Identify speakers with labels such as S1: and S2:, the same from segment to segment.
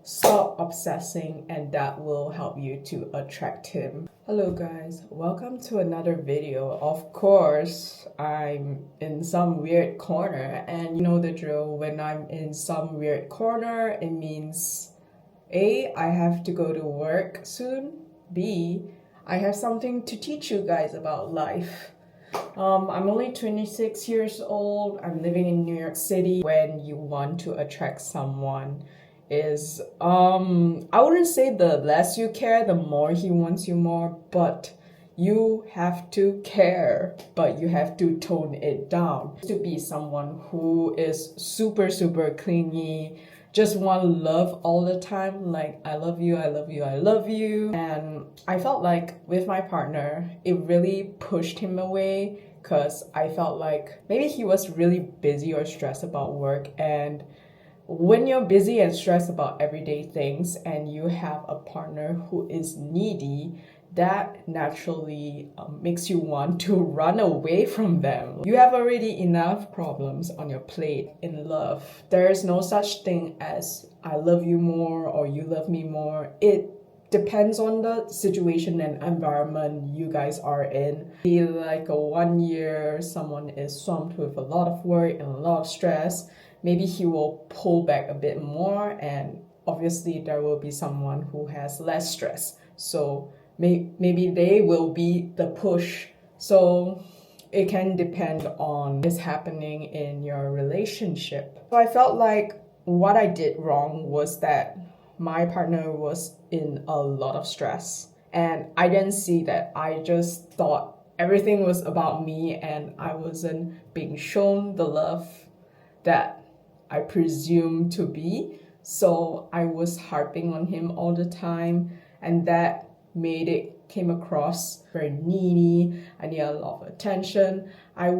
S1: Stop obsessing, and that will help you to attract him. Hello guys, welcome to another video. Of course, I'm in some weird corner, and you know the drill. When I'm in some weird corner, it means A, I have to go to work soon. B, I have something to teach you guys about life. I'm only 26 years old. I'm living in New York City. When you want to attract someone is I wouldn't say the less you care, the more he wants you more, but you have to care, but you have to tone it down. To be someone who is super clingy, just want love all the time, like I love you, I love you, I love you. And I felt like with my partner, it really pushed him away because I felt like maybe he was really busy or stressed about work. And when you're busy and stressed about everyday things and you have a partner who is needy, that naturally makes you want to run away from them. You have already enough problems on your plate in love. There is no such thing as I love you more or you love me more. It depends on the situation and environment you guys are in. Be like a 1 year, someone is swamped with a lot of work and a lot of stress. Maybe he will pull back a bit more, and obviously there will be someone who has less stress. So maybe they will be the push. So it can depend on what's happening in your relationship. So I felt like what I did wrong was that my partner was in a lot of stress, and I didn't see that. I just thought everything was about me, and I wasn't being shown the love that I presume to be. So I was harping on him all the time, and that made it came across very needy. I need a lot of attention. I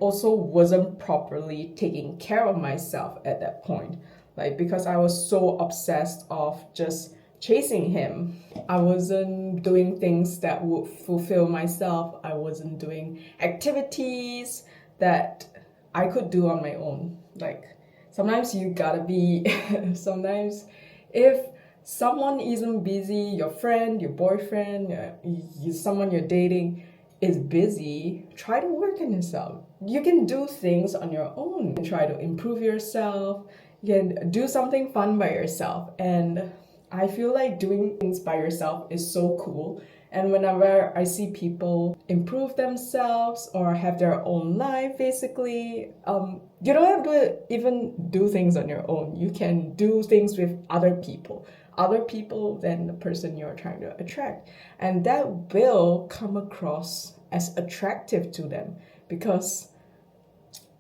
S1: also wasn't properly taking care of myself at that point, like because I was so obsessed of just chasing him. I wasn't doing things that would fulfill myself. I wasn't doing activities that I could do on my own. Like sometimes you gotta be sometimes if someone isn't busy, your friend, your boyfriend, someone you're dating is busy, try to work on yourself. You can do things on your own. You can try to improve yourself. You can do something fun by yourself. And I feel like doing things by yourself is so cool. And whenever I see people improve themselves or have their own life, basically, you don't have to even do things on your own. You can do things with other people than the person you're trying to attract. And that will come across as attractive to them because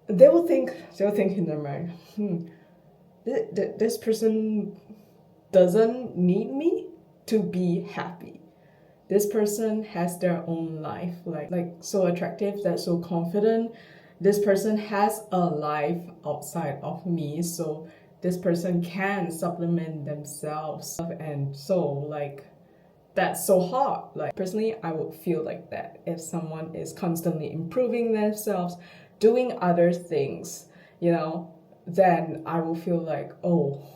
S1: they'll think in their mind, this person doesn't need me to be happy. This person has their own life, like so attractive, that's so confident. This person has a life outside of me, so this person can supplement themselves. And so like that's so hot. Like personally, I would feel like that if someone is constantly improving themselves, doing other things, then I will feel like, oh,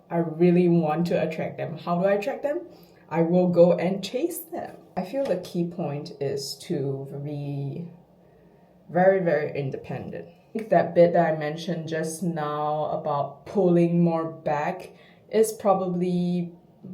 S1: I really want to attract them. How do I attract them? I will go and chase them. I feel the key point is to be very independent. I think that bit that I mentioned just now about pulling more back is probably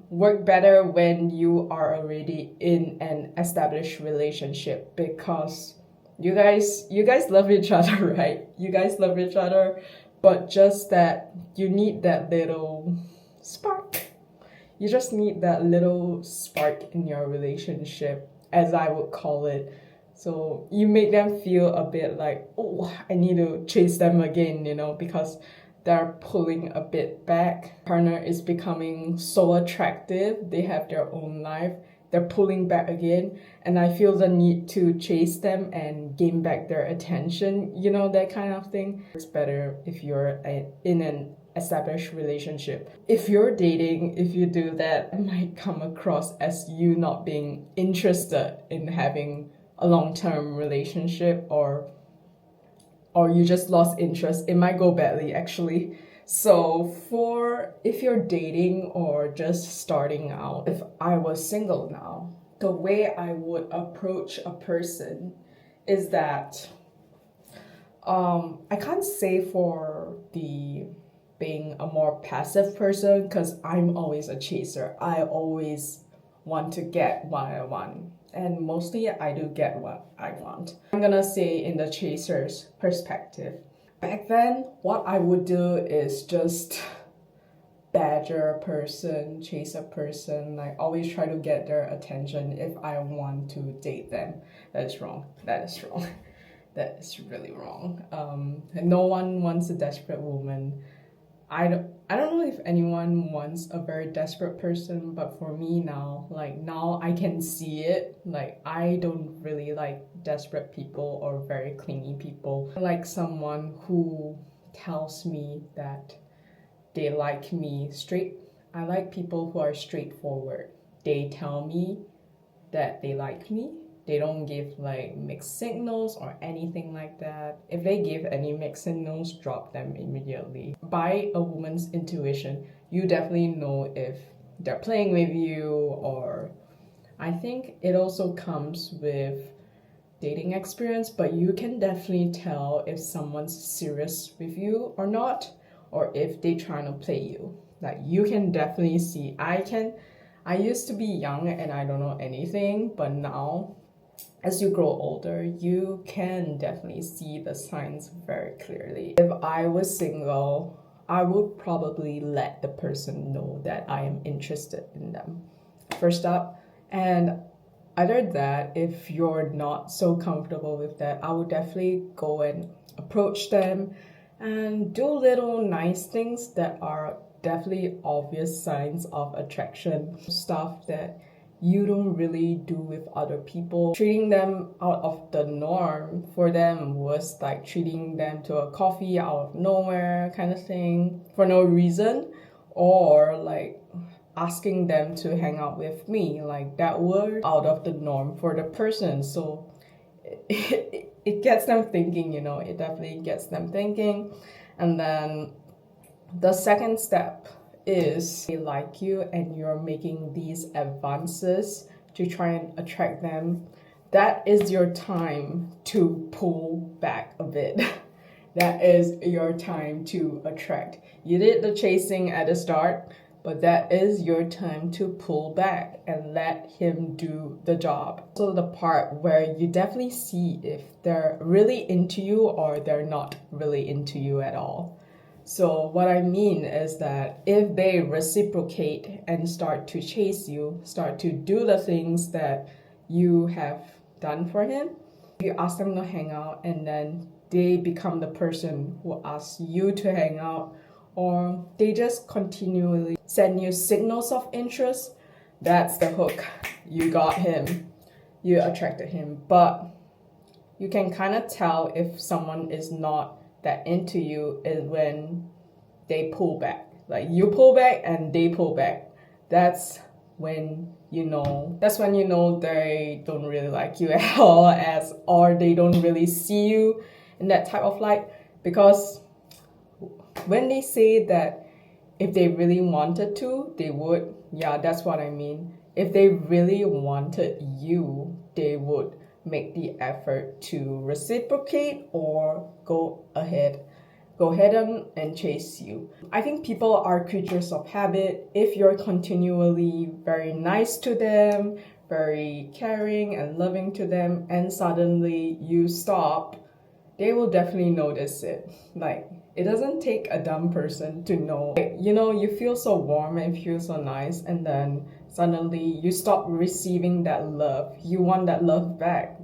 S1: work better when you are already in an established relationship, because you guys love each other, right? You guys love each other, but just that you need that little spark. You just need that little spark in your relationship, as I would call it. So you make them feel a bit like, oh, I need to chase them again, because they're pulling a bit back. Partner is becoming so attractive. They have their own life. They're pulling back again. And I feel the need to chase them and gain back their attention, that kind of thing. It's better if you're in an established relationship. If you're dating, if you do that, it might come across as you not being interested in having a long-term relationship, or you just lost interest. It might go badly actually. So for if you're dating or just starting out, if I was single now, the way I would approach a person is that I can't say for the being a more passive person because I'm always a chaser. I always want to get what I want. And mostly I do get what I want. I'm gonna say in the chaser's perspective. Back then, what I would do is just badger a person, chase a person, like always try to get their attention if I want to date them. That is wrong. That is wrong. That is really wrong. No one wants a desperate woman. I don't know if anyone wants a very desperate person, but for me now, like now I can see it. Like I don't really like desperate people or very clingy people. I like someone who tells me that they like me straight. I like people who are straightforward. They tell me that they like me. They don't give like mixed signals or anything like that. If they give any mixed signals, drop them immediately. By a woman's intuition, you definitely know if they're playing with you, or I think it also comes with dating experience, but you can definitely tell if someone's serious with you or not, or if they trying to play you. Like you can definitely see. I used to be young and I don't know anything, but now as you grow older, you can definitely see the signs very clearly. If I was single, I would probably let the person know that I am interested in them first up. And other that, if you're not so comfortable with that, I would definitely go and approach them and do little nice things that are definitely obvious signs of attraction. Stuff that you don't really do with other people. Treating them out of the norm for them was like treating them to a coffee out of nowhere kind of thing for no reason, or like asking them to hang out with me. Like that were out of the norm for the person. So it gets them thinking, it definitely gets them thinking. And then the second step is they like you and you're making these advances to try and attract them. That is your time to pull back a bit. That is your time to attract. You did the chasing at the start, but that is your time to pull back and let him do the job. So the part where you definitely see if they're really into you or they're not really into you at all. So what I mean is that if they reciprocate and start to chase you, start to do the things that you have done for him, you ask them to hang out and then they become the person who asks you to hang out, or they just continually send you signals of interest, that's the hook. You got him. You attracted him. But you can kind of tell if someone is not that into you is when they pull back. Like you pull back and they pull back. That's when you know they don't really like you at all, or they don't really see you in that type of light. Because when they say that if they really wanted to, they would, yeah, that's what I mean. If they really wanted you, they would make the effort to reciprocate or go ahead and chase you. I think people are creatures of habit. If you're continually very nice to them, very caring and loving to them, and suddenly you stop, they will definitely notice it. Like, it doesn't take a dumb person to know. Like, you feel so warm and feel so nice, and then suddenly you stop receiving that love. You want that love back.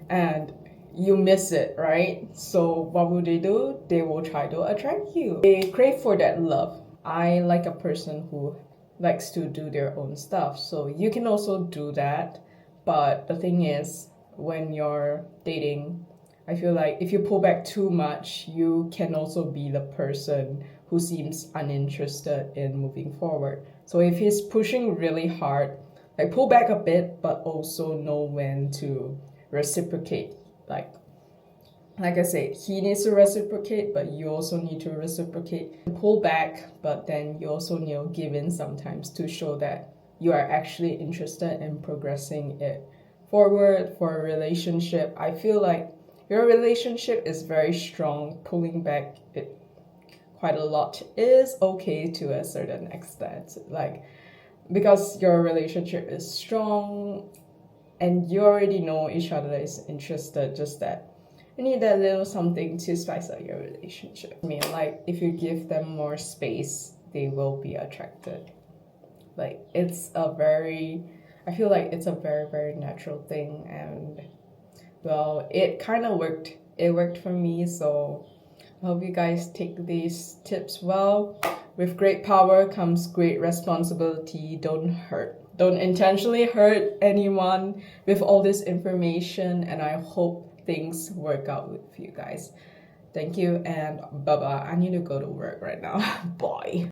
S1: And you miss it, right? So what will they do? They will try to attract you. They crave for that love. I like a person who likes to do their own stuff. So you can also do that. But the thing is, when you're dating, I feel like if you pull back too much, you can also be the person who seems uninterested in moving forward. So if he's pushing really hard, like pull back a bit, but also know when to reciprocate. Like like I said, he needs to reciprocate, but you also need to reciprocate. Pull back, but then you also need to give in sometimes to show that you are actually interested in progressing it forward for a relationship. I feel like your relationship is very strong. Pulling back it quite a lot is okay to a certain extent. Like, because your relationship is strong and you already know each other is interested, just that you need that little something to spice up your relationship. I mean, like, if you give them more space, they will be attracted. Like, I feel like it's a very, very natural thing. And, well, it kind of worked. It worked for me, so I hope you guys take these tips well. With great power comes great responsibility. Don't intentionally hurt anyone with all this information, and I hope things work out with you guys. Thank you, and bye bye. I need to go to work right now. Bye.